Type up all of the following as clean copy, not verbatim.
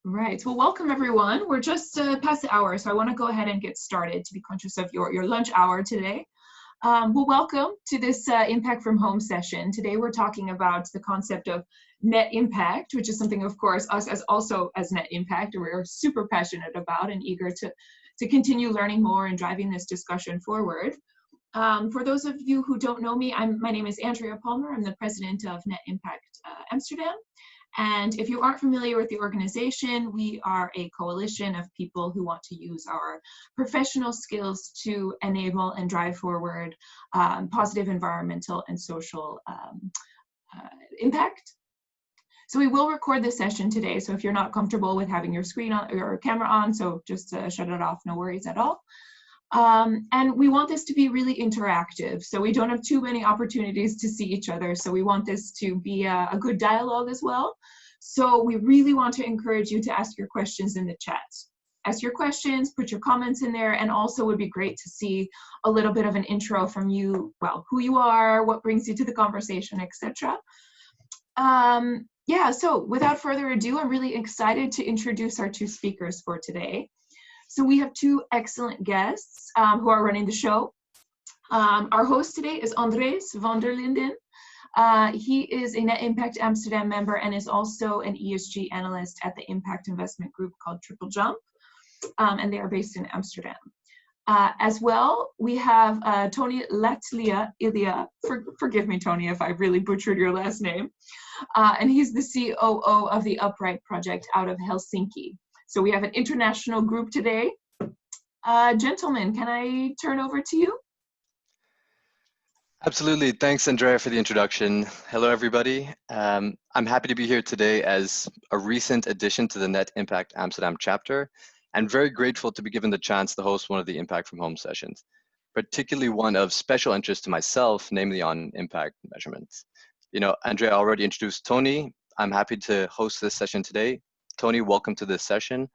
Right. Well, welcome everyone. We're just past the hour, so I want to go ahead and get started to be conscious of your lunch hour today. Well, welcome to this Impact from Home session. Today we're talking about the concept of net impact, which is something, of course, us as net impact, we're super passionate about and eager to continue learning more and driving this discussion forward. For those of you who don't know me, my name is Andrea Palmer. I'm the president of Net Impact Amsterdam. And if you aren't familiar with the organization, we are a coalition of people who want to use our professional skills to enable and drive forward positive environmental and social impact. So we will record this session today. So if you're not comfortable with having your screen on or camera on, so just shut it off, no worries at all. And we want this to be really interactive. So we don't have too many opportunities to see each other. So we want this to be a good dialogue as well. So we really want to encourage you to ask your questions in the chat. Ask your questions, put your comments in there, and also would be great to see a little bit of an intro from you, well, who you are, what brings you to the conversation, etc. Yeah, so without further ado, I'm really excited to introduce our two speakers for today. So we have two excellent guests who are running the show. Our host today is Andres van der Linden. He is a Net Impact Amsterdam member and is also an ESG analyst at the impact investment group called Triple Jump, and they are based in Amsterdam. As well, we have Toni Laitila. Forgive me, Toni, if I really butchered your last name. And he's the COO of the Upright project out of Helsinki. So we have an international group today. Gentlemen, can I turn over to you? Absolutely. Thanks, Andrea, for the introduction. Hello, everybody. I'm happy to be here today as a recent addition to the Net Impact Amsterdam chapter, and very grateful to be given the chance to host one of the Impact from Home sessions, particularly one of special interest to myself, namely on impact measurements. You know, Andrea already introduced Toni. I'm happy to host this session today. Toni, welcome to this session.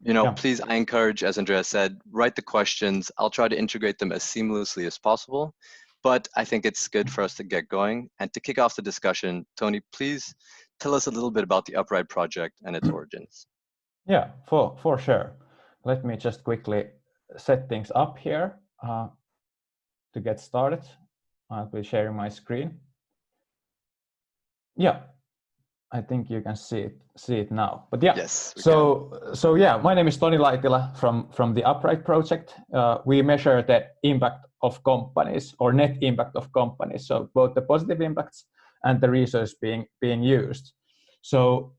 You know, please, I encourage, as Andrea said, write the questions. I'll try to integrate them as seamlessly as possible, but I think it's good for us to get going. And to kick off the discussion, Toni, please tell us a little bit about the Upright project and its origins. Yeah, for sure. Let me just quickly set things up here to get started. I'll be sharing my screen. Yeah. I think you can see it now. But yeah, yes, so yeah, my name is Toni Laitila from the Upright project. We measure the impact of companies or net impact of companies. So both the positive impacts and the resource being used. So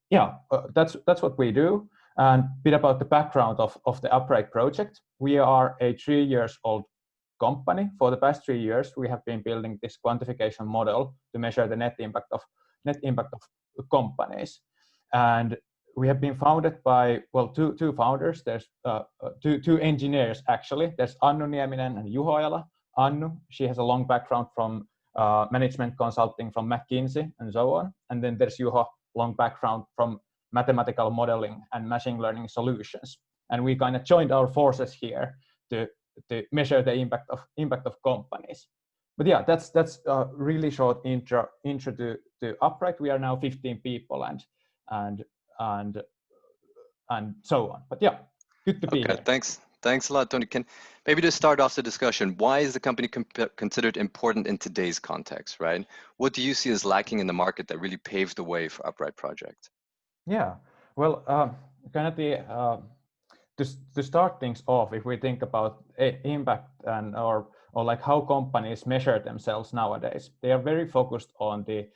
yeah, that's what we do. And a bit about the background of the Upright project. We are a 3-year-old company. For the past 3 years, we have been building this quantification model to measure the net impact of companies, and we have been founded by, well, two founders. There's two engineers actually. There's Annu Nieminen and Juho Ojala. Annu, she has a long background from management consulting from McKinsey and so on, and then there's Juho, long background from mathematical modeling and machine learning solutions. And we kind of joined our forces here to measure the impact of companies. But yeah, that's a really short intro to Upright. We are now 15 people and so on. But yeah, good to be here. Thanks a lot, Toni. Can maybe to start off the discussion, why is the company considered important in today's context, right? What do you see as lacking in the market that really paved the way for Upright project? Yeah, well, kind of to start things off, if we think about impact and or like how companies measure themselves nowadays, they are very focused on the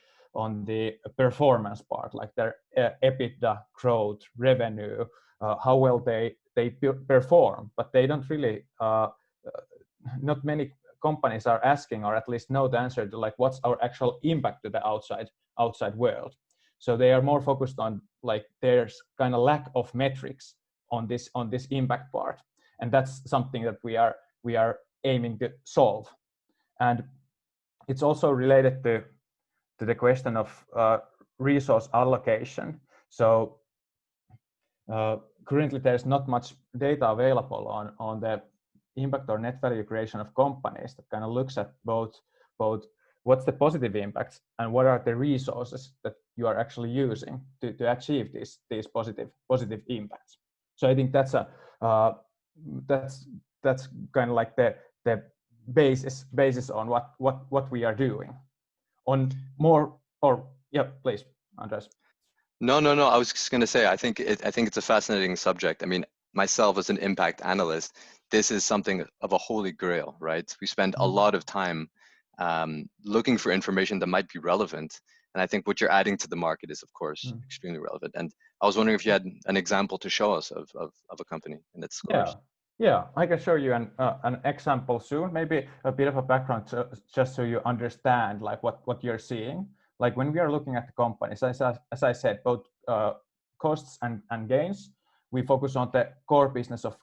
performance part, like their EBITDA, growth, revenue, how well they perform, but they don't really. Not many companies are asking, or at least know the answer to, like, what's our actual impact to the outside world. So they are more focused on, like, there's kind of lack of metrics on this impact part, and that's something that we are aiming to solve. And it's also related to the question of resource allocation. So currently there's not much data available on the impact or net value creation of companies that kind of looks at both what's the positive impacts and what are the resources that you are actually using to achieve these positive impacts. So I think that's that's kind of like the basis on what we are doing. On more, or yeah, please, Andres. No. I was just going to say, I think it's a fascinating subject. I mean, myself as an impact analyst, this is something of a holy grail, right? We spend a lot of time looking for information that might be relevant. And I think what you're adding to the market is, of course, extremely relevant. And I was wondering if you had an example to show us of a company and its scores. Yeah, I can show you an example soon. Maybe a bit of a background just so you understand like what you're seeing. Like when we are looking at the companies, as I said, both costs and gains, we focus on the core business of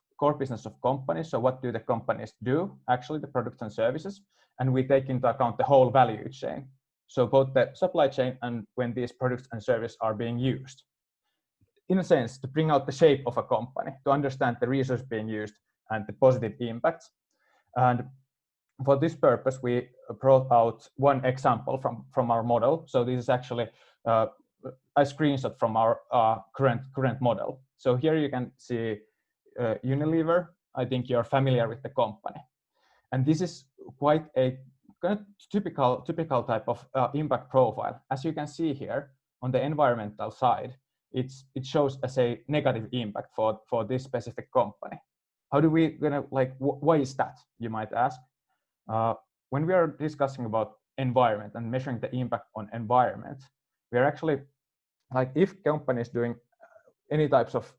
companies. So what do the companies do, actually the products and services, and we take into account the whole value chain. So both the supply chain and when these products and services are being used. In a sense, to bring out the shape of a company, to understand the resource being used and the positive impacts. And for this purpose, we brought out one example from our model. So this is actually a screenshot from our current model. So here you can see Unilever. I think you're familiar with the company. And this is quite a kind of typical type of impact profile. As you can see here on the environmental side, it shows as a negative impact for this specific company. How do we gonna like? Why is that? You might ask. When we are discussing about environment and measuring the impact on environment, we are actually like if company is doing any types of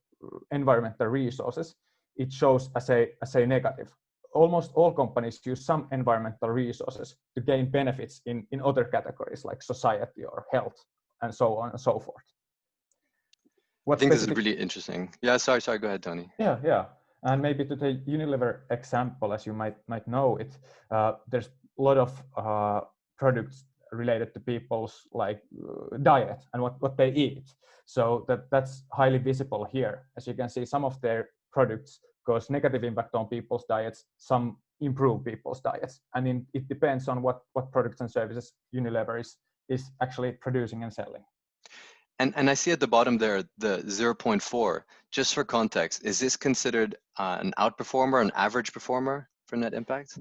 environmental resources, it shows as a negative. Almost all companies use some environmental resources to gain benefits in other categories like society or health and so on and so forth. I think this is really interesting. Yeah, sorry, go ahead, Toni. Yeah. And maybe to the Unilever example, as you might know it, there's a lot of products related to people's like diet and what they eat. So that's highly visible here. As you can see, some of their products cause negative impact on people's diets, some improve people's diets. And it depends on what products and services Unilever is actually producing and selling. And I see at the bottom there, the 0.4, just for context, is this considered an outperformer, an average performer for net impact?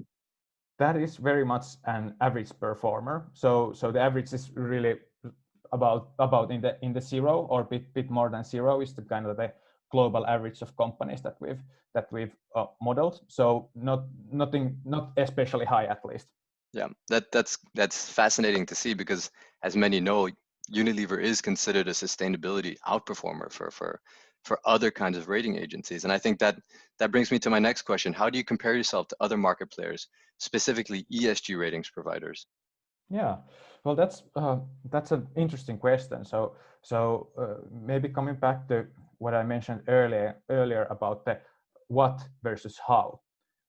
That is very much an average performer. So the average is really about in the zero or bit more than zero is the kind of the global average of companies that we've modeled. So not especially high, at least. Yeah, that's fascinating to see, because as many know, Unilever is considered a sustainability outperformer for other kinds of rating agencies. And I think that brings me to my next question. How do you compare yourself to other market players, specifically ESG ratings providers? Yeah, well, that's an interesting question. So maybe coming back to what I mentioned earlier about the what versus how.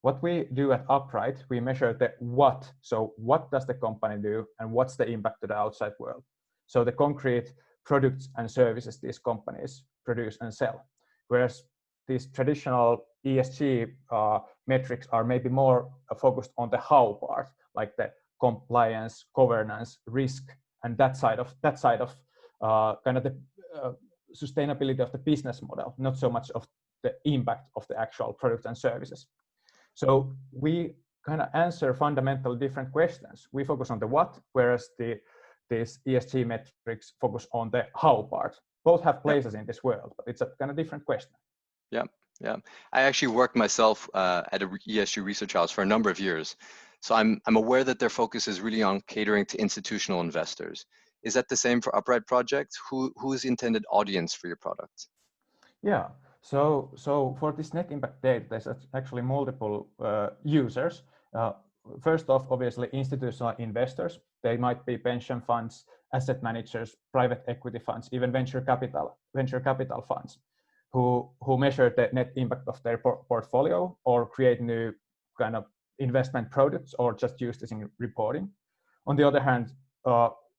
What we do at Upright, we measure the what. So what does the company do and what's the impact to the outside world? So the concrete products and services these companies produce and sell. Whereas these traditional ESG metrics are maybe more focused on the how part, like the compliance, governance, risk, and that side of kind of the sustainability of the business model, not so much of the impact of the actual products and services. So we kind of answer fundamental different questions. We focus on the what, whereas these ESG metrics focus on the how part. Both have places in this world, but it's a kind of different question. Yeah. I actually worked myself at an ESG research house for a number of years. So I'm aware that their focus is really on catering to institutional investors. Is that the same for Upright Project? Who is the intended audience for your product? Yeah. So for this net impact data, there's actually multiple users. First off, obviously, institutional investors. They might be pension funds, asset managers, private equity funds, even venture capital funds, who measure the net impact of their portfolio or create new kind of investment products or just use this in reporting. On the other hand,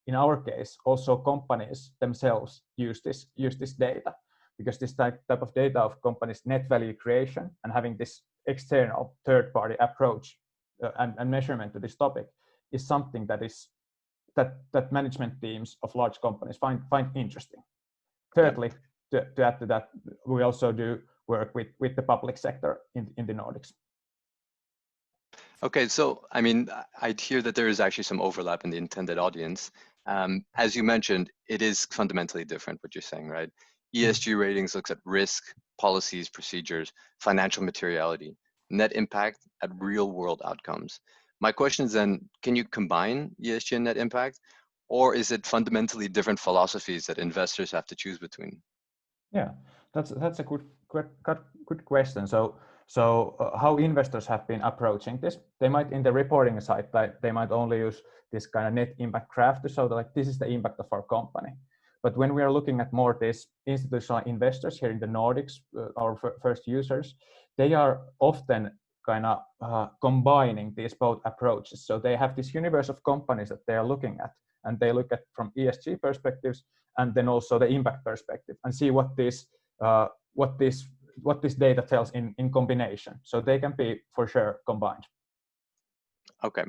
in our case, also companies themselves use this data, because this type of data of companies' net value creation and having this external third-party approach and measurement to this topic is something that is that management teams of large companies find interesting. Thirdly, to add to that, we also do work with the public sector in the Nordics. Okay, so I mean, I'd hear that there is actually some overlap in the intended audience. As you mentioned, it is fundamentally different what you're saying, right? ESG ratings looks at risk, policies, procedures, financial materiality, net impact at real world outcomes. My question is then, can you combine ESG and net impact, or is it fundamentally different philosophies that investors have to choose between? Yeah, that's a good question. So how investors have been approaching this? They might, in the reporting side, they might only use this kind of net impact graph to show that like this is the impact of our company. But when we are looking at more these institutional investors here in the Nordics, our first users, they are often kind of combining these both approaches. So they have this universe of companies that they are looking at, and they look at from ESG perspectives and then also the impact perspective, and see what this data tells in combination. So they can be for sure combined. Okay.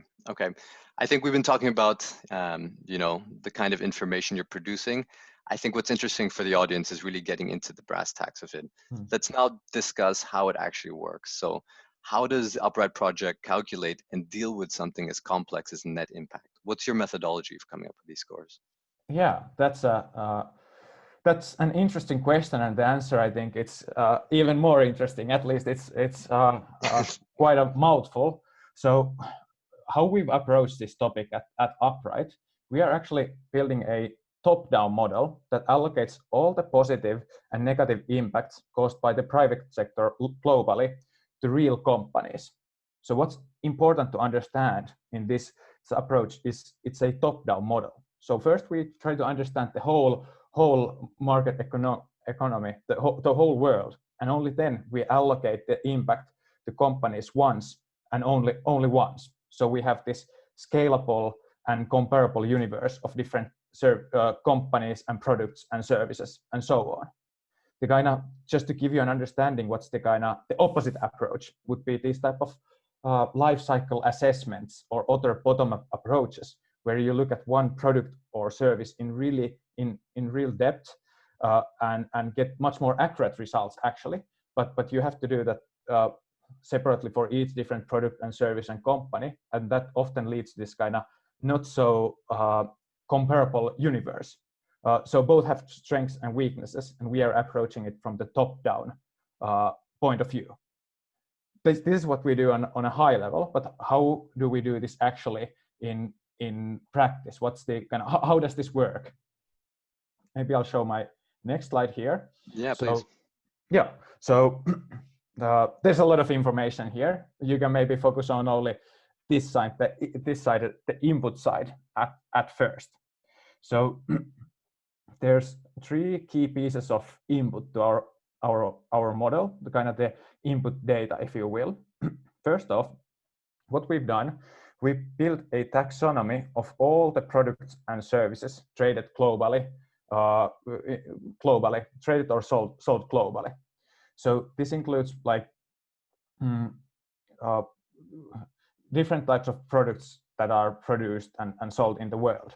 I think we've been talking about, the kind of information you're producing. I think what's interesting for the audience is really getting into the brass tacks of it. Let's now discuss how it actually works. So how does the Upright project calculate and deal with something as complex as net impact? What's your methodology for coming up with these scores? Yeah, that's an interesting question, and the answer, I think, it's even more interesting. At least it's quite a mouthful. So how we've approached this topic at Upright, we are actually building a top-down model that allocates all the positive and negative impacts caused by the private sector globally to real companies. So what's important to understand in this approach is it's a top-down model. So first we try to understand the whole market economy, the whole world, and only then we allocate the impact to companies once and only once. So we have this scalable and comparable universe of different companies and products and services and so on. The kind of, just to give you an understanding, what's the opposite approach would be these type of life cycle assessments or other bottom-up approaches, where you look at one product or service in real depth and get much more accurate results actually. But you have to do that separately for each different product and service and company, and that often leads to this kind of not so comparable universe. So both have strengths and weaknesses, and we are approaching it from the top-down point of view. This is what we do on a high level, but how do we do this actually in practice? What's the how does this work? Maybe I'll show my next slide here. Yeah, please. Yeah, so there's a lot of information here. You can maybe focus on only this side, the input side at first. So there's three key pieces of input to our model, the input data, if you will. First off, what we've done, we built a taxonomy of all the products and services traded globally, traded or sold globally. So this includes different types of products that are produced and sold in the world.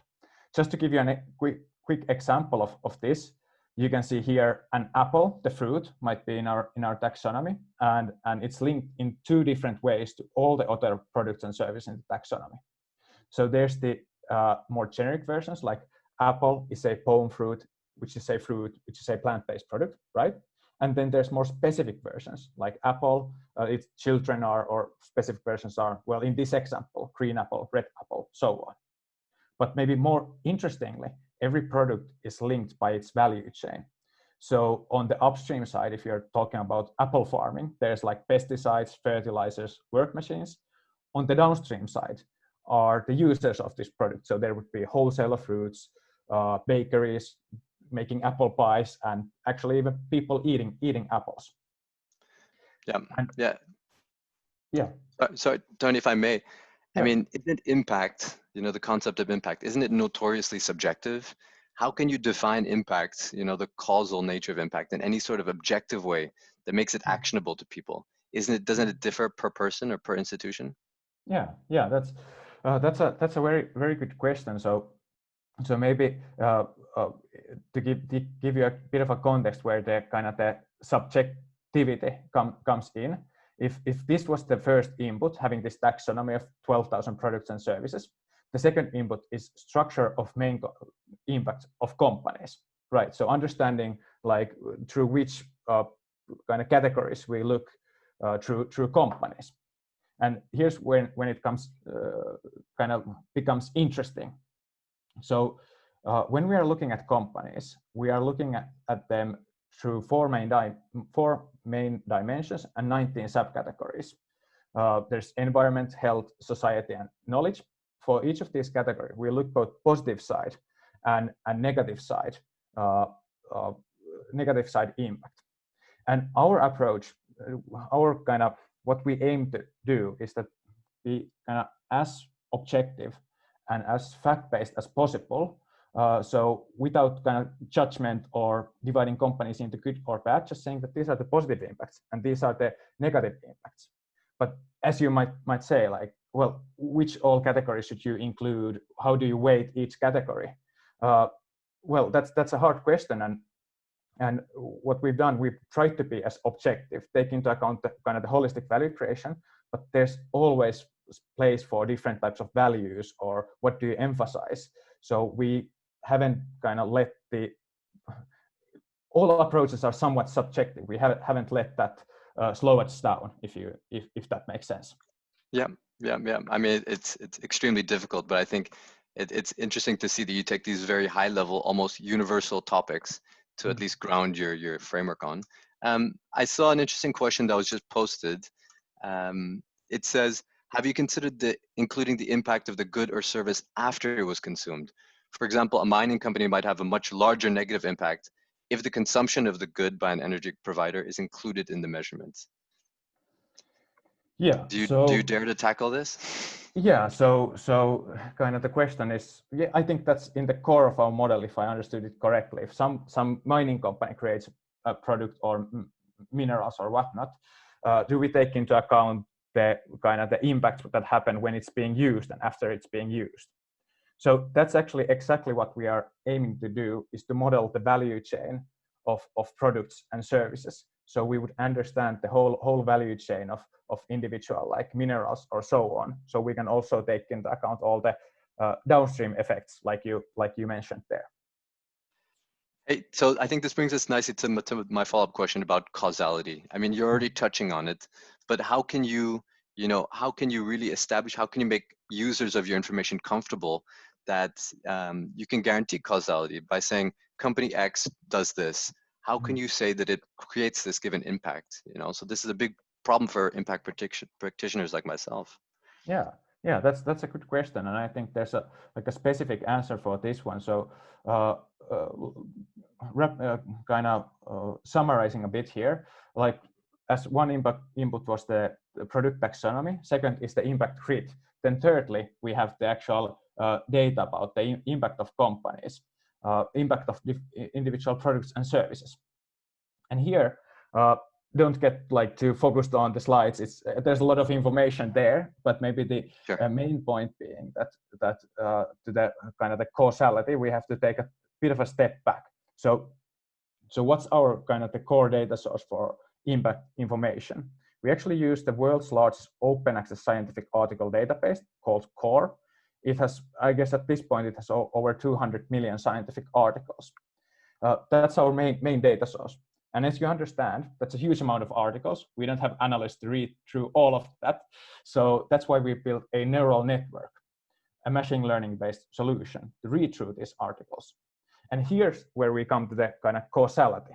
Just to give you a quick example of this, you can see here an apple, the fruit, might be in our taxonomy, and it's linked in two different ways to all the other products and services in the taxonomy. So there's the more generic versions, like apple is a palm fruit, which is a plant-based product, right? And then there's more specific versions, like apple, its children are, or specific versions are, well, in this example, green apple, red apple, so on. But maybe more interestingly, every product is linked by its value chain. So on the upstream side, if you're talking about apple farming, there's like pesticides, fertilizers, work machines. On the downstream side are the users of this product. So there would be wholesaler fruits, bakeries making apple pies, and actually even people eating apples. Yeah. So Toni, if I may, I mean, isn't impact, the concept of impact, isn't it notoriously subjective? How can you define impact, the causal nature of impact in any sort of objective way that makes it actionable to people? Doesn't it differ per person or per institution? Yeah, that's a very, very good question. So So maybe to give you a bit of a context where the kind of the subjectivity comes in. If this was the first input, having this taxonomy of 12,000 products and services, the second input is structure of main impact of companies, right? So understanding like through which kind of categories we look through companies. And here's when it comes kind of becomes interesting. So when we are looking at companies, we are looking at them through four main dimensions and 19 subcategories. There's environment, health, society, and knowledge. For each of these categories, we look both positive side and negative side impact. And our approach, our kind of what we aim to do is that be kind of as objective and as fact-based as possible. So without kind of judgment or dividing companies into good or bad, just saying that these are the positive impacts and these are the negative impacts. But as you might say, like, well, which all categories should you include? How do you weight each category? Well, that's a hard question, and what we've done, we've tried to be as objective, take into account the kind of the holistic value creation, but there's always place for different types of values or what do you emphasize. So we haven't kind of let all approaches are somewhat subjective. We haven't let that slow us down, if that makes sense. Yeah. I mean, it's extremely difficult, but I think it's interesting to see that you take these very high level, almost universal topics to at least ground your framework on. I saw an interesting question that was just posted. It says, have you considered including the impact of the good or service after it was consumed? For example, a mining company might have a much larger negative impact if the consumption of the good by an energy provider is included in the measurements. Yeah. Do you dare to tackle this? Yeah. So kind of the question is, yeah, I think that's in the core of our model, if I understood it correctly. If some mining company creates a product or minerals or whatnot, do we take into account the kind of the impacts that happen when it's being used and after it's being used? So that's actually exactly what we are aiming to do, is to model the value chain of products and services. So we would understand the whole value chain of individual like minerals or so on. So we can also take into account all the downstream effects like you mentioned there. Hey, so I think this brings us nicely to my follow-up question about causality. I mean, you're already touching on it, but how can you really establish, how can you make users of your information comfortable that you can guarantee causality by saying company X does this? How can you say that it creates this given impact? So this is a big problem for impact practitioners like myself. Yeah, that's a good question, and I think there's a specific answer for this one. So kind of summarizing a bit here, like as one input was the product taxonomy, second is the impact grid, then thirdly we have the actual data about the impact of companies, impact of individual products and services. And here don't get like too focused on the slides. There's a lot of information there, but maybe the main point being that to the kind of the causality, we have to take a bit of a step back. So what's our kind of the core data source for impact information? We actually use the world's largest open access scientific article database called CORE. It has, I guess at this point, it has over 200 million scientific articles. That's our main data source. And as you understand, that's a huge amount of articles. We don't have analysts to read through all of that. So that's why we built a neural network, a machine learning based solution to read through these articles. And here's where we come to the kind of causality.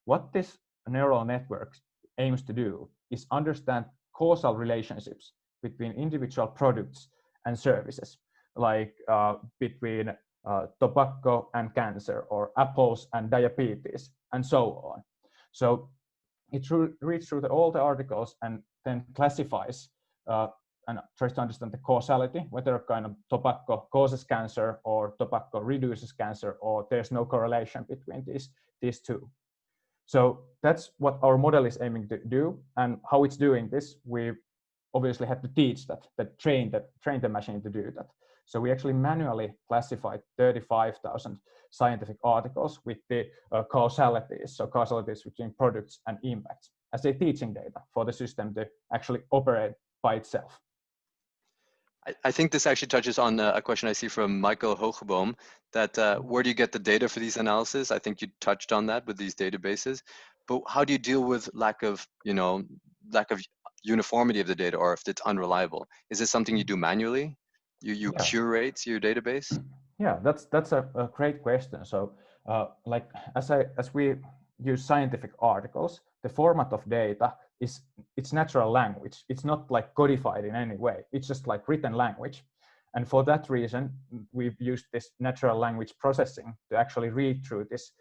What this neural network aims to do is understand causal relationships between individual products and services, like between tobacco and cancer, or apples and diabetes, and so on. So it reads through all the articles and then classifies and tries to understand the causality, whether kind of tobacco causes cancer or tobacco reduces cancer, or there's no correlation between these two. So that's what our model is aiming to do, and how it's doing this, we obviously had to teach that train the machine to do that. So we actually manually classified 35,000 scientific articles with the causalities, so causalities between products and impacts, as a teaching data for the system to actually operate by itself. I think this actually touches on a question I see from Michael Hoogeboom, that where do you get the data for these analyses? I think you touched on that with these databases, but how do you deal with lack of uniformity of the data, or if it's unreliable? Is this something you do manually? You curate your database? Yeah, that's a great question. So like as we use scientific articles, the format of data it's natural language. It's not like codified in any way. It's just like written language. And for that reason, we've used this natural language processing to actually read through these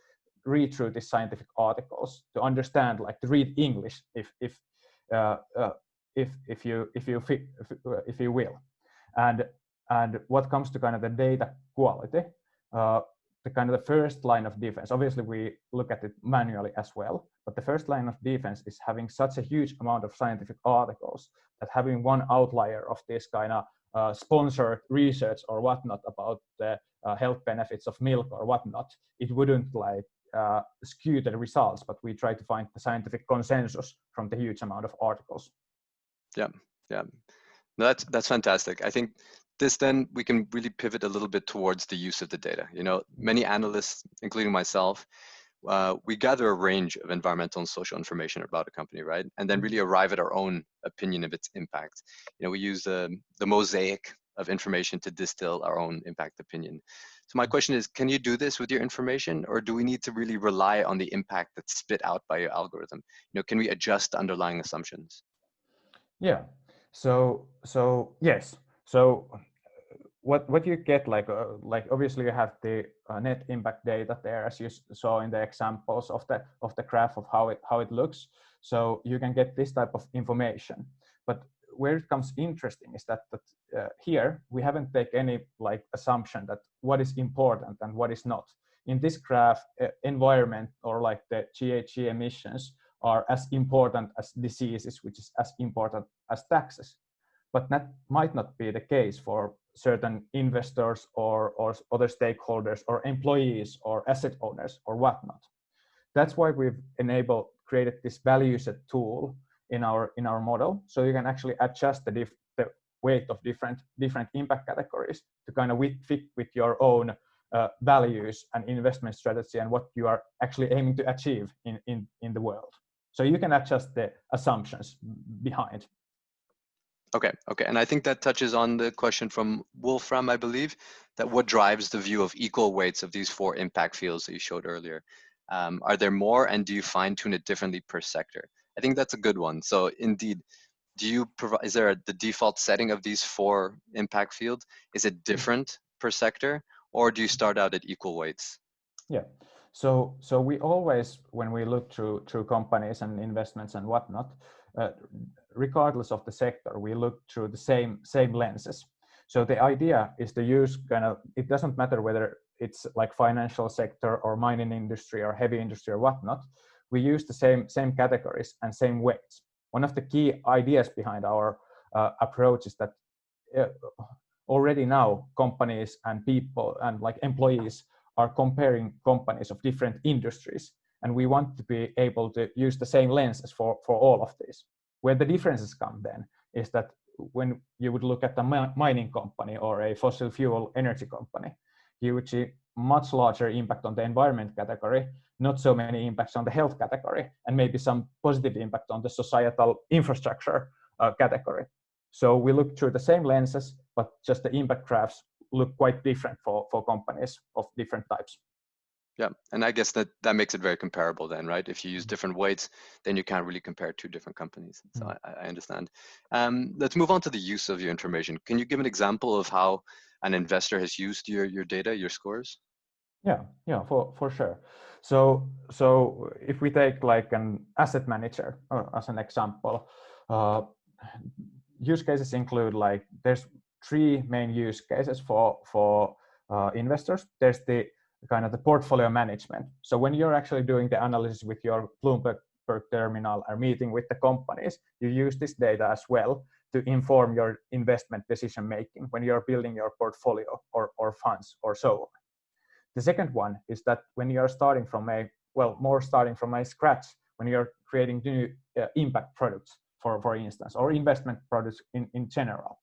scientific articles to understand, like to read English, if you will. And what comes to kind of the data quality, the kind of the first line of defense, obviously we look at it manually as well, but the first line of defense is having such a huge amount of scientific articles that having one outlier of this kind of sponsored research or whatnot about the health benefits of milk or whatnot, it wouldn't like skew the results, but we try to find the scientific consensus from the huge amount of articles. Yeah. No, that's fantastic. I think this, then we can really pivot a little bit towards the use of the data. Many analysts, including myself, we gather a range of environmental and social information about a company, right? And then really arrive at our own opinion of its impact. We use the mosaic of information to distill our own impact opinion. So my question is, can you do this with your information, or do we need to really rely on the impact that's spit out by your algorithm? Can we adjust the underlying assumptions? Yeah. So yes. So what you get, like obviously you have the net impact data there, as you saw in the examples of the graph of how it looks. So you can get this type of information. But where it comes interesting is that here we haven't taken any like assumption that what is important and what is not. In this graph, environment or like the GHG emissions are as important as diseases, which is as important as taxes. But that might not be the case for certain investors or other stakeholders or employees or asset owners or whatnot. That's why we've created this value set tool in our model, so you can actually adjust the weight of different impact categories to kind of fit with your own values and investment strategy and what you are actually aiming to achieve in the world. So you can adjust the assumptions behind. Okay. And I think that touches on the question from Wolfram, I believe, that what drives the view of equal weights of these 4 impact fields that you showed earlier? Are there more, and do you fine tune it differently per sector? I think that's a good one. So indeed, is there the default setting of these 4 impact fields? Is it different per sector, or do you start out at equal weights? Yeah. So we always, when we look through companies and investments and whatnot, regardless of the sector, we look through the same lenses. So the idea is to use it doesn't matter whether it's like financial sector or mining industry or heavy industry or whatnot, we use the same categories and same weights. One of the key ideas behind our approach is that already now companies and people and like employees are comparing companies of different industries, and we want to be able to use the same lenses for all of these. Where the differences come then is that when you would look at a mining company or a fossil fuel energy company, you would see much larger impact on the environment category, not so many impacts on the health category, and maybe some positive impact on the societal infrastructure category. So we look through the same lenses, but just the impact graphs look quite different for companies of different types. Yeah, and I guess that makes it very comparable then, right? If you use different weights, then you can't really compare 2 different companies. So I understand. Let's move on to the use of your information. Can you give an example of how an investor has used your data, your scores? Yeah, for sure. So if we take like an asset manager as an example, use cases include like there's 3 main use cases for investors. There's the kind of the portfolio management. So when you're actually doing the analysis with your Bloomberg terminal or meeting with the companies, you use this data as well to inform your investment decision making when you're building your portfolio or funds or so on. The second one is that when you're starting from a scratch, when you're creating new impact products, for instance, or investment products in general,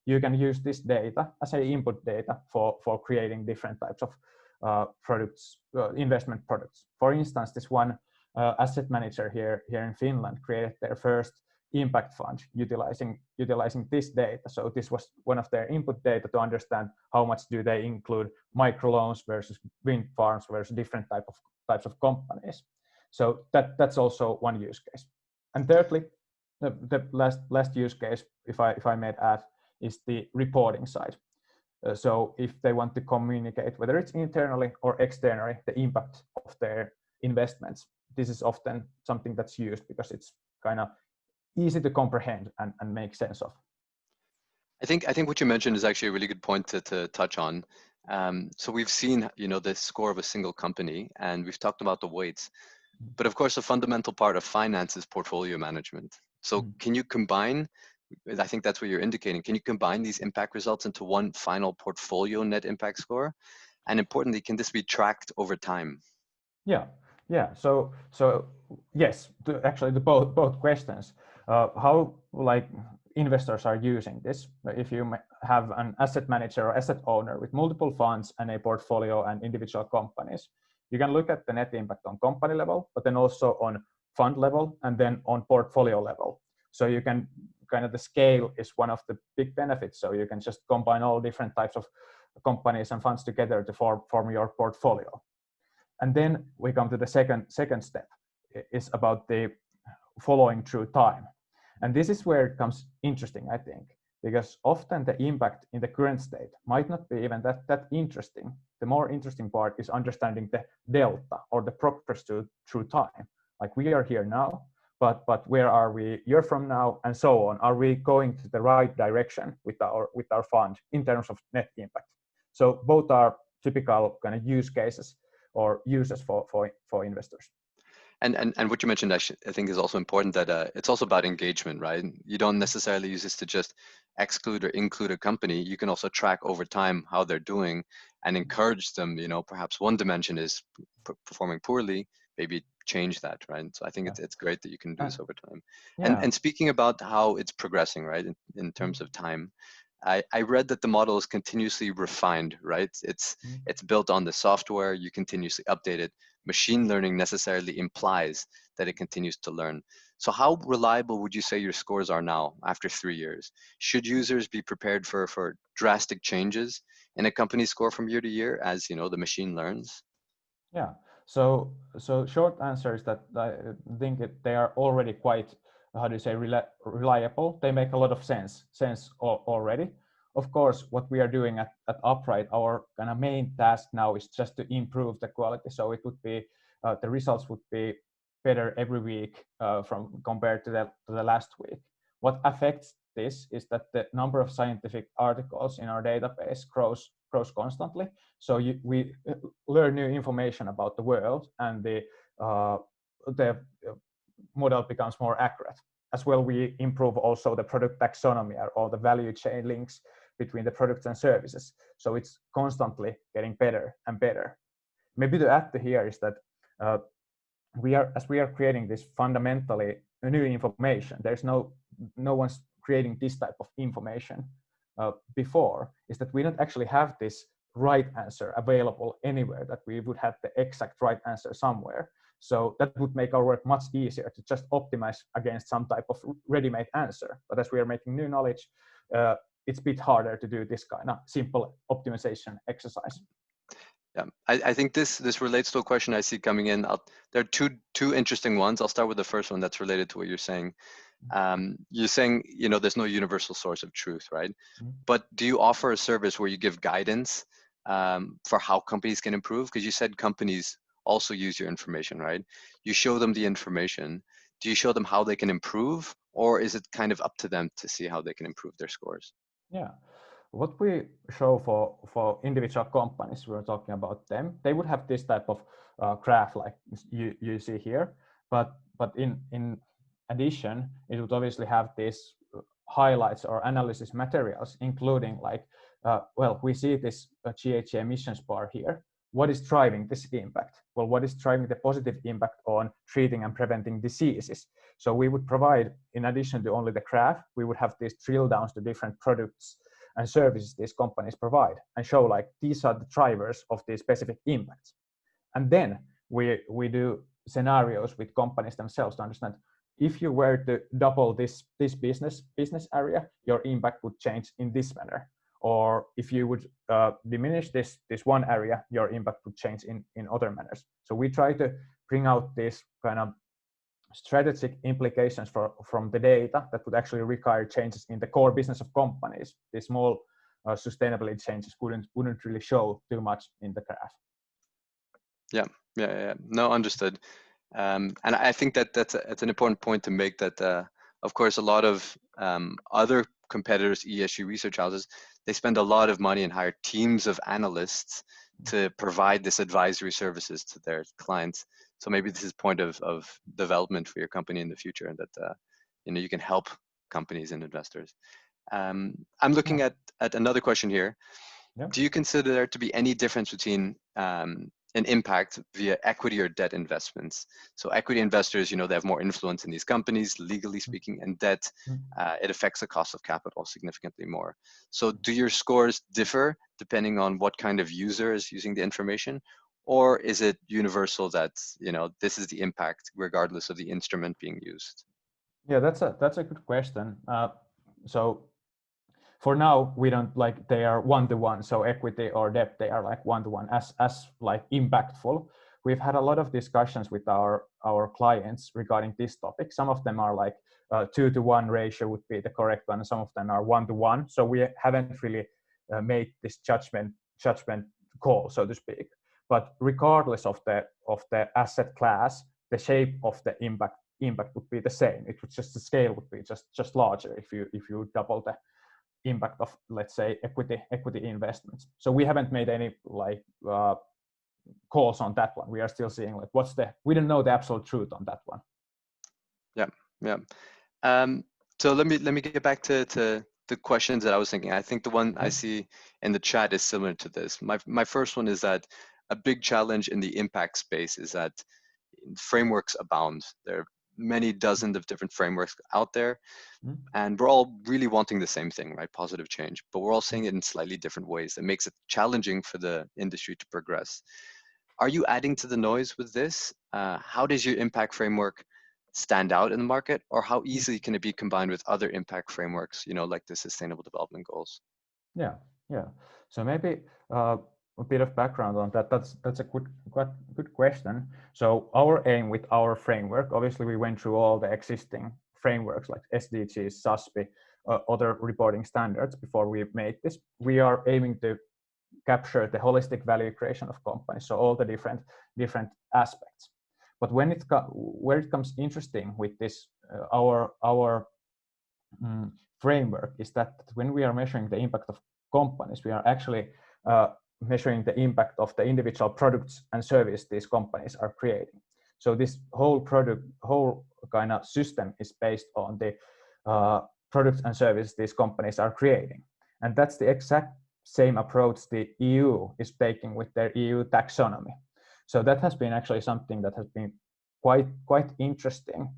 you can use this data as a input data for creating different types of products, investment products. For instance, this one asset manager here in Finland created their first impact fund utilizing this data. So this was one of their input data to understand how much do they include microloans versus wind farms versus different types of companies. So that's also one use case. And thirdly, the last use case, if I may add, is the reporting side. So if they want to communicate, whether it's internally or externally, the impact of their investments, this is often something that's used because it's kind of easy to comprehend and make sense of. I think what you mentioned is actually a really good point to touch on. So we've seen, the score of a single company, and we've talked about the weights. But of course, a fundamental part of finance is portfolio management. So can you combine, I think that's what you're indicating, can you combine these impact results into one final portfolio net impact score? And importantly, can this be tracked over time? Yeah. So yes, actually both questions. How investors are using this? If you have an asset manager or asset owner with multiple funds and a portfolio and individual companies, you can look at the net impact on company level, but then also on fund level and then on portfolio level. So you can the scale is one of the big benefits. So you can just combine all different types of companies and funds together to form your portfolio. And then we come to the second step, is about the following through time. And this is where it comes interesting, I think, because often the impact in the current state might not be even that interesting. The more interesting part is understanding the delta or the progress through time. Like we are here now, but where are we a year from now, and so on? Are we going to the right direction with our fund in terms of net impact? So both are typical kind of use cases or uses for investors. And what you mentioned, I think, is also important, that it's also about engagement, right? You don't necessarily use this to just exclude or include a company. You can also track over time how they're doing and encourage them. Perhaps one dimension is performing poorly, maybe change that, right? So I think it's great that you can do this over time. Yeah. And speaking about how it's progressing, right, in terms of time, I read that the model is continuously refined, right? It's built on the software, you continuously update it. Machine learning necessarily implies that it continues to learn. So how reliable would you say your scores are now after 3 years? Should users be prepared for drastic changes in a company's score from year to year as the machine learns? Yeah. So short answer is that I think they are already quite, how do you say, reliable. They make a lot of sense already. Of course, what we are doing at Upright, our kind of main task now is just to improve the quality. So it would be the results would be better every week compared to the last week. What affects this is that the number of scientific articles in our database grows constantly. So we learn new information about the world, and the model becomes more accurate. As well, we improve also the product taxonomy or the value chain links between the products and services. So it's constantly getting better and better. Maybe to add to here is that we are creating this fundamentally new information. There's no one's creating this type of information before, is that we don't actually have this right answer available anywhere, that we would have the exact right answer somewhere. So that would make our work much easier to just optimize against some type of ready-made answer. But as we are making new knowledge, it's a bit harder to do this kind of simple optimization exercise. Yeah, I think this relates to a question I see coming in. There are two interesting ones. I'll start with the first one that's related to what you're saying. You're saying, there's no universal source of truth, right? But do you offer a service where you give guidance for how companies can improve? Because you said companies also use your information, right? You show them the information. Do you show them how they can improve, or is it kind of up to them to see how they can improve their scores? Yeah. What we show for individual companies, we're talking about them, they would have this type of graph like you see here, but in addition, it would obviously have this highlights or analysis materials, including like, well, we see this GHG emissions bar here. What is driving this impact? Well, what is driving the positive impact on treating and preventing diseases? So we would provide, in addition to only the graph, we would have these drill downs to different products and services these companies provide and show like these are the drivers of these specific impacts. And then we do scenarios with companies themselves to understand if you were to double this business area, your impact would change in this manner. Or if you would diminish this one area, your impact would change in other manners. So we try to bring out these kind of strategic implications from the data that would actually require changes in the core business of companies. The small sustainability changes wouldn't really show too much in the graph. Yeah. No, understood. And I think that's an important point to make, that of course a lot of other competitors, ESG research houses, they spend a lot of money and hire teams of analysts to provide this advisory services to their clients. So maybe this is point of development for your company in the future, and that you can help companies and investors. I'm looking at another question here. Yeah. Do you consider there to be any difference between an impact via equity or debt investments? So equity investors, they have more influence in these companies, legally speaking, and debt, it affects the cost of capital significantly more. So do your scores differ depending on what kind of user is using the information? Or is it universal that, this is the impact regardless of the instrument being used? Yeah, that's a good question. So for now, we don't like they are one-to-one. So equity or debt, they are like one-to-one as like impactful. We've had a lot of discussions with our clients regarding this topic. Some of them are like 2-to-1 ratio would be the correct one. Some of them are 1-to-1. So we haven't really made this judgment call, so to speak. But regardless of the asset class, the shape of the impact would be the same. It would just, the scale would be just larger if you double the impact of, let's say, equity investments. So we haven't made any like calls on that one. We are still seeing like we don't know the absolute truth on that one. Yeah. So let me get back to the questions that I was thinking. I think the one I see in the chat is similar to this. My first one is that a big challenge in the impact space is that frameworks abound. There are many dozens of different frameworks out there, and we're all really wanting the same thing, right? Positive change, but we're all seeing it in slightly different ways. That makes it challenging for the industry to progress. Are you adding to the noise with this? How does your impact framework stand out in the market, or how easily can it be combined with other impact frameworks, like the Sustainable Development Goals? Yeah. So maybe a bit of background on that. That's a good question. So our aim with our framework, obviously we went through all the existing frameworks like SDGs, SASB, other reporting standards before we made this. We are aiming to capture the holistic value creation of companies, so all the different aspects. But where it comes interesting with this, our framework is that when we are measuring the impact of companies, we are actually measuring the impact of the individual products and services these companies are creating. So this whole kind of system is based on the products and services these companies are creating. And that's the exact same approach the EU is taking with their EU taxonomy. So that has been actually something that has been quite interesting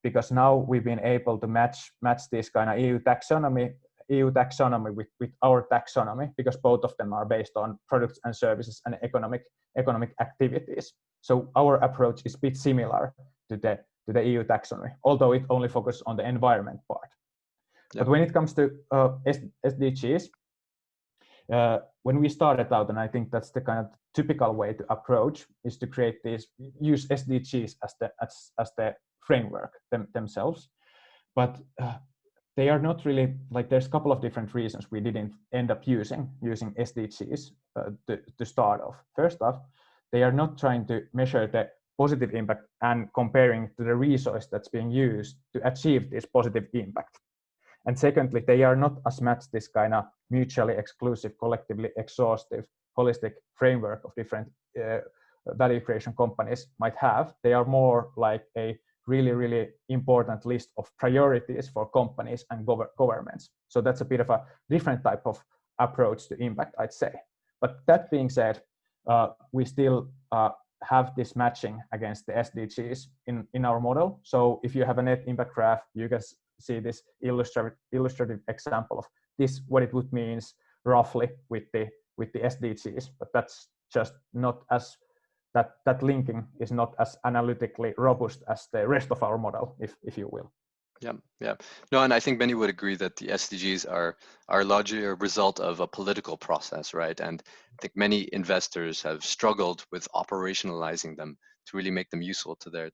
because now we've been able to match this kind of EU taxonomy with our taxonomy, because both of them are based on products and services and economic activities. So our approach is a bit similar to the EU taxonomy, although it only focuses on the environment part. Yep. But when it comes to SDGs, when we started out, and I think that's the kind of typical way to approach, is to use SDGs as the framework themselves. But they are not really, like, there's a couple of different reasons we didn't end up using SDGs to start off. First off, they are not trying to measure the positive impact and comparing to the resource that's being used to achieve this positive impact. And secondly, they are not as much this kind of mutually exclusive, collectively exhaustive, holistic framework of different value creation companies might have. They are more like a really important list of priorities for companies and governments. So that's a bit of a different type of approach to impact, I'd say. But that being said, we still have this matching against the SDGs in our model. So if you have a net impact graph, you can see this illustrative example of this, what it would mean roughly with the SDGs, but that's just not as that linking is not as analytically robust as the rest of our model, if you will. Yeah. No, and I think many would agree that the SDGs are largely a result of a political process, right? And I think many investors have struggled with operationalizing them to really make them useful to their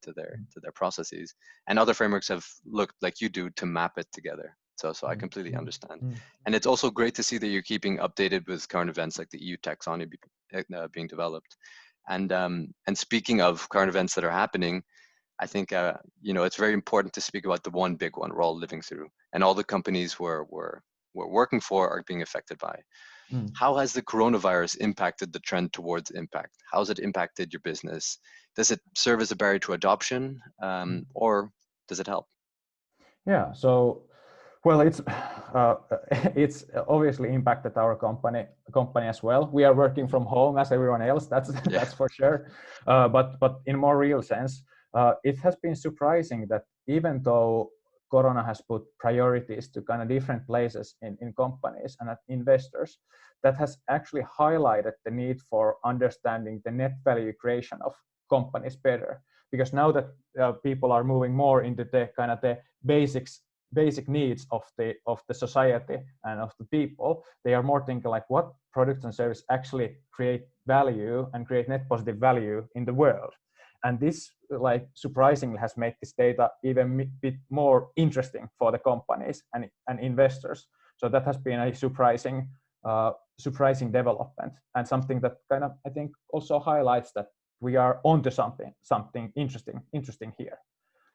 processes. And other frameworks have looked like you do to map it together. So I completely understand. And it's also great to see that you're keeping updated with current events like the EU taxonomy being developed. And speaking of current events that are happening, I think it's very important to speak about the one big one we're all living through, and all the companies we're working for are being affected by. How has the coronavirus impacted the trend towards impact? How has it impacted your business? Does it serve as a barrier to adoption, or does it help? Yeah. So, well, it's obviously impacted our company as well. We are working from home as everyone else. That's for sure. But in more real sense, it has been surprising that even though Corona has put priorities to kind of different places in companies and at investors, that has actually highlighted the need for understanding the net value creation of companies better. Because now that people are moving more into the kind of the basic needs of the society and of the people, they are more thinking like what products and services actually create value and create net positive value in the world. And this, like, surprisingly has made this data even a bit more interesting for the companies and investors. So that has been a surprising development, and something that kind of, I think, also highlights that we are onto something interesting here.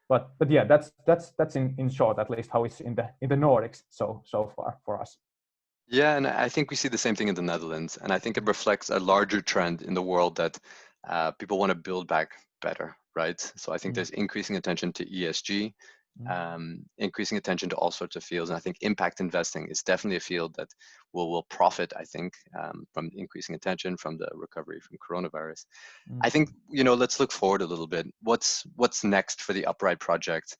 But yeah, that's in short at least how it's in the Nordics so far for us. Yeah, and I think we see the same thing in the Netherlands, and I think it reflects a larger trend in the world that people want to build back better, right? So I think there's increasing attention to ESG, increasing attention to all sorts of fields, and I think impact investing is definitely a field that will profit, I think, from increasing attention from the recovery from coronavirus. I think, let's look forward a little bit. What's next for the Upright project?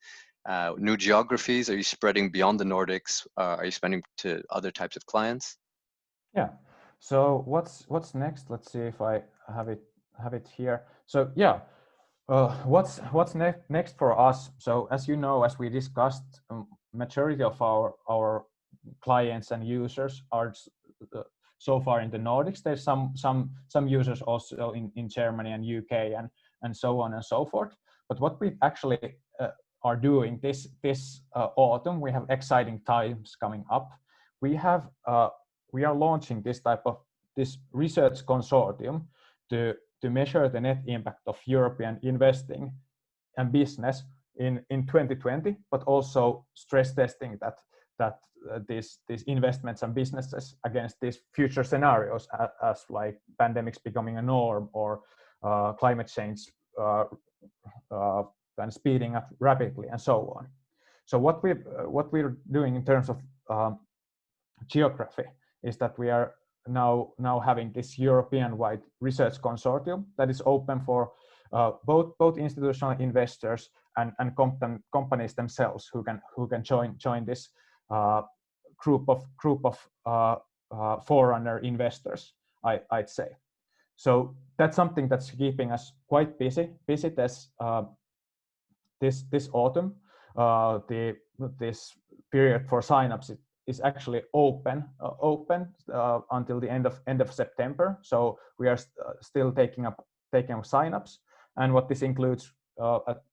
New geographies? Are you spreading beyond the Nordics? Are you expanding to other types of clients? Yeah. So what's next? Let's see if I have it here. So yeah, what's next for us? So as you know, as we discussed, majority of our clients and users are so far in the Nordics. There's some users also in Germany and UK and so on and so forth. But what we actually are doing this autumn, we have exciting times coming up. We are launching this research consortium to measure the net impact of European investing and business in 2020, but also stress testing that these investments and businesses against these future scenarios as like pandemics becoming a norm or climate change kind of speeding up rapidly and so on. So what we're doing in terms of geography is that we are now having this European-wide research consortium that is open for both institutional investors and companies themselves who can join this group of forerunner investors, I'd say. So that's something that's keeping us quite busy this autumn. This period for signups is actually open until the end of September. So we are still taking up signups, and what this includes,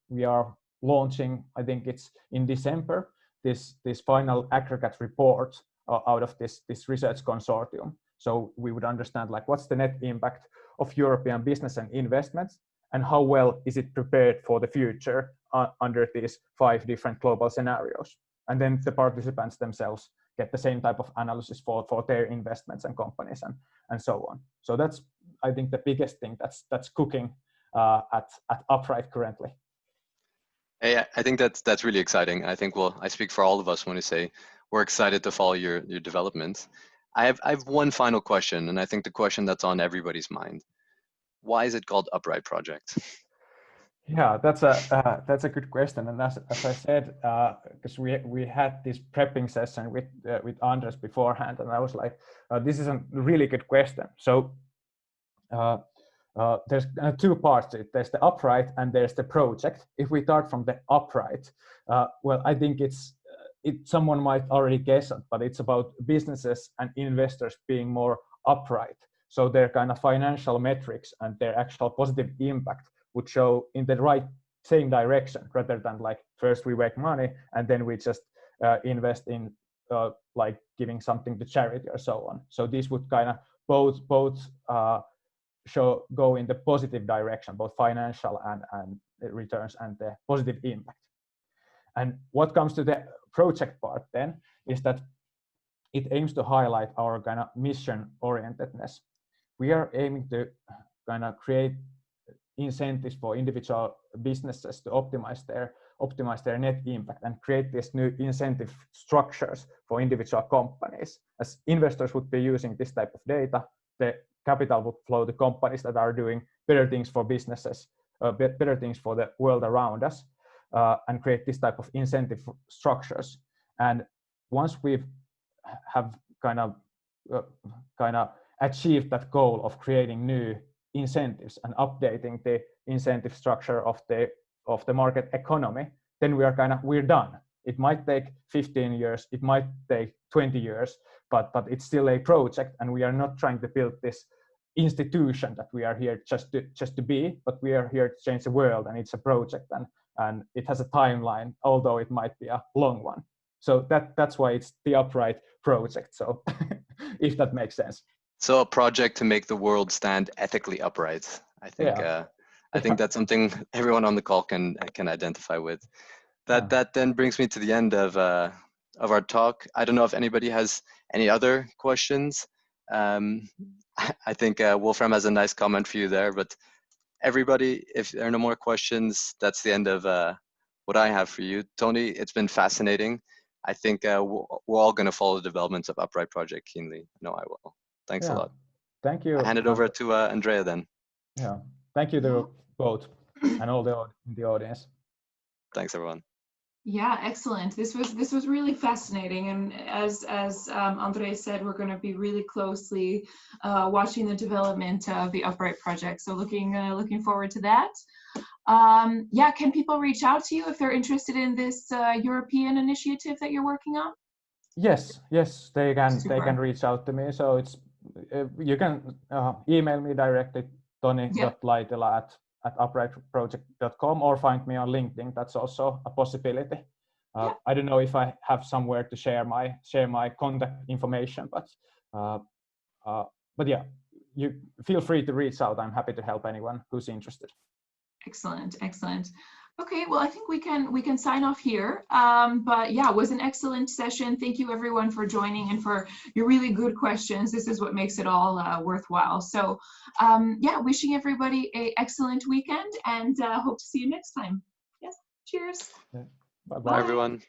we are launching, I think it's in December, this final aggregate report out of this research consortium. So we would understand like what's the net impact of European business and investments, and how well is it prepared for the future under these 5 different global scenarios. And then the participants themselves get the same type of analysis for their investments and companies and so on. So that's, I think, the biggest thing that's cooking at Upright currently. Hey, I think that's really exciting. I think I speak for all of us when we say we're excited to follow your development. I have one final question, and I think the question that's on everybody's mind. Why is it called Upright Project? Yeah, that's a good question, and as I said, because we had this prepping session with Anders beforehand, and I was like, this is a really good question. So there's two parts to it. There's the upright and there's the project. If we start from the upright, well, I think someone might already guess it, but it's about businesses and investors being more upright. So their kind of financial metrics and their actual positive impact would show in the right same direction, rather than like first we make money and then we just invest in like giving something to charity or so on. So these would kind of both go in the positive direction, both financial and returns and the positive impact. And what comes to the project part then is that it aims to highlight our kind of mission orientedness. We are aiming to kind of create incentives for individual businesses to optimize their net impact and create these new incentive structures for individual companies. As investors would be using this type of data, the capital would flow to companies that are doing better things for businesses, better things for the world around us, and create this type of incentive structures. And once we have kind of achieved that goal of creating new incentives and updating the incentive structure of the market economy, then we're done. It might take 15 years, it might take 20 years, but it's still a project, and we are not trying to build this institution that we are here just to be, but we are here to change the world, and it's a project, and it has a timeline, although it might be a long one. So that's why it's the Upright Project. So if that makes sense. So a project to make the world stand ethically upright. I think I think that's something everyone on the call can identify with. That then brings me to the end of our talk. I don't know if anybody has any other questions. I think Wolfram has a nice comment for you there, but everybody, if there are no more questions, that's the end of what I have for you. Toni, it's been fascinating. I think we're all going to follow the developments of Upright Project keenly. No, I will. Thanks a lot. Thank you. I hand it over to Andrea then. Yeah, thank you to both and all in the audience. Thanks, everyone. Yeah, excellent. This was really fascinating, and as Andre said, we're going to be really closely watching the development of the Upright Project. So looking forward to that. Yeah, can people reach out to you if they're interested in this European initiative that you're working on? Yes, they can. Super. They can reach out to me. So it's you can email me directly, Toni.Laitila at uprightproject.com, or find me on LinkedIn. That's also a possibility. I don't know if I have somewhere to share my contact information, but yeah, you feel free to reach out. I'm happy to help anyone who's interested. Excellent. Okay, well, I think we can sign off here. But yeah, it was an excellent session. Thank you everyone for joining and for your really good questions. This is what makes it all worthwhile. So yeah, wishing everybody an excellent weekend, and hope to see you next time. Yes, cheers. Bye-bye. Bye, everyone.